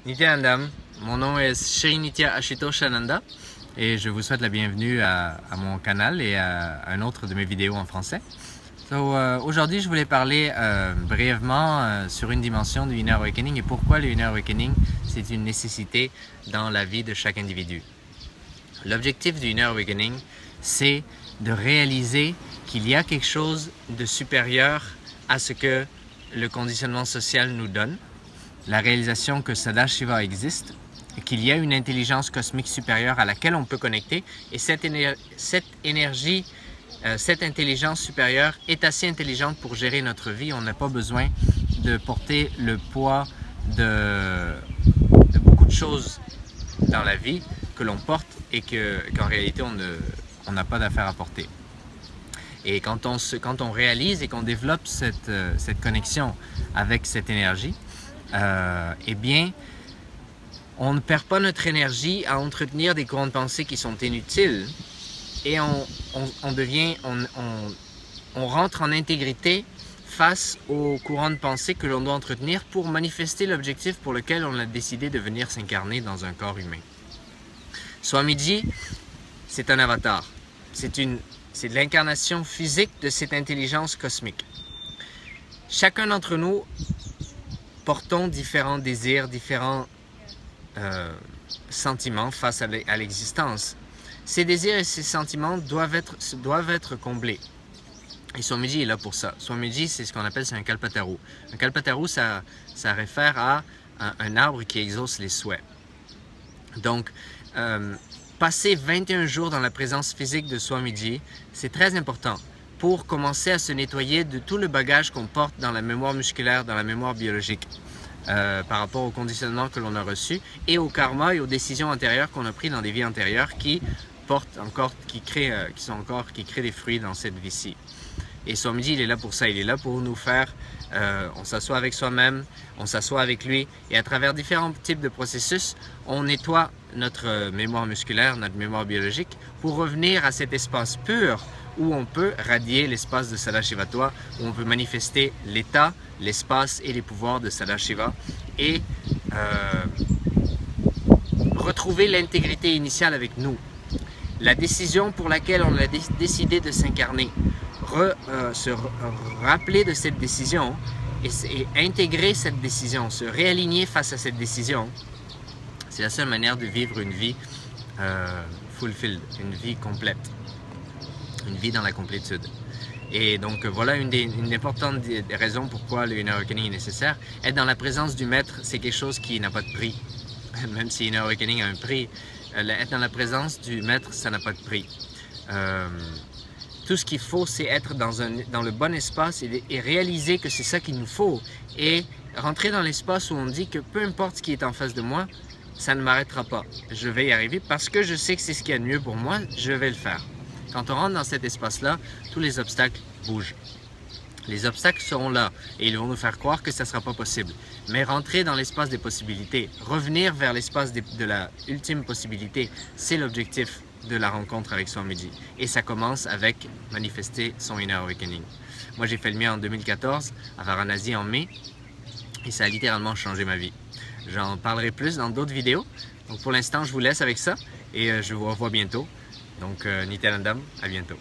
Nityanandam, mon nom est Srinitya Ashutosh Ananda et je vous souhaite la bienvenue à mon canal et à un autre de mes vidéos en français. Aujourd'hui, je voulais parler brièvement sur une dimension du Inner Awakening et pourquoi le Inner Awakening c'est une nécessité dans la vie de chaque individu. L'objectif du Inner Awakening, c'est de réaliser qu'il y a quelque chose de supérieur à ce que le conditionnement social nous donne, la réalisation que Sadashiva existe, et qu'il y a une intelligence cosmique supérieure à laquelle on peut connecter, et cette intelligence supérieure est assez intelligente pour gérer notre vie. On n'a pas besoin de porter le poids de beaucoup de choses dans la vie que l'on porte et qu'en réalité on n'a pas d'affaire à porter. Et quand on réalise et qu'on développe cette connexion avec cette énergie, eh bien, on ne perd pas notre énergie à entretenir des courants de pensée qui sont inutiles et on rentre en intégrité face aux courants de pensée que l'on doit entretenir pour manifester l'objectif pour lequel on a décidé de venir s'incarner dans un corps humain. Swamiji, c'est un avatar. C'est de l'incarnation physique de cette intelligence cosmique. Chacun d'entre nous portons différents désirs, différents sentiments face à l'existence. Ces désirs et ces sentiments doivent être comblés. Et Swamiji est là pour ça. Swamiji, c'est ce qu'on appelle un kalpataru. Un kalpataru, ça réfère à un arbre qui exauce les souhaits. Donc, passer 21 jours dans la présence physique de Swamiji, c'est très important pour commencer à se nettoyer de tout le bagage qu'on porte dans la mémoire musculaire, dans la mémoire biologique, par rapport au conditionnement que l'on a reçu et au karma et aux décisions antérieures qu'on a prises dans des vies antérieures qui créent des fruits dans cette vie-ci. Et Swamiji, il est là pour ça, il est là pour nous faire, on s'assoit avec soi-même, on s'assoit avec lui, et à travers différents types de processus, on nettoie notre mémoire musculaire, notre mémoire biologique, pour revenir à cet espace pur où on peut radier l'espace de Sadashivatva, où on peut manifester l'état, l'espace et les pouvoirs de Sadashiva, et retrouver l'intégrité initiale avec nous. La décision pour laquelle on a décidé de s'incarner, se rappeler de cette décision et intégrer cette décision, se réaligner face à cette décision, c'est la seule manière de vivre une vie fulfilled, une vie complète, une vie dans la complétude. Et donc voilà une importante raison pourquoi le Inner Awakening est nécessaire. Être dans la présence du Maître, c'est quelque chose qui n'a pas de prix. Même si Inner Awakening a un prix, être dans la présence du Maître, ça n'a pas de prix. Tout ce qu'il faut, c'est être dans le bon espace et réaliser que c'est ça qu'il nous faut. Et rentrer dans l'espace où on dit que peu importe ce qui est en face de moi, ça ne m'arrêtera pas. Je vais y arriver parce que je sais que c'est ce qu'il y a de mieux pour moi, je vais le faire. Quand on rentre dans cet espace-là, tous les obstacles bougent. Les obstacles seront là et ils vont nous faire croire que ça ne sera pas possible. Mais rentrer dans l'espace des possibilités, revenir vers l'espace de la ultime possibilité, c'est l'objectif de la rencontre avec Swamiji. Et ça commence avec manifester son Inner Awakening. Moi, j'ai fait le mien en 2014, à Varanasi en mai, et ça a littéralement changé ma vie. J'en parlerai plus dans d'autres vidéos. Donc pour l'instant, je vous laisse avec ça et je vous revois bientôt. Donc Nityanandam, à bientôt.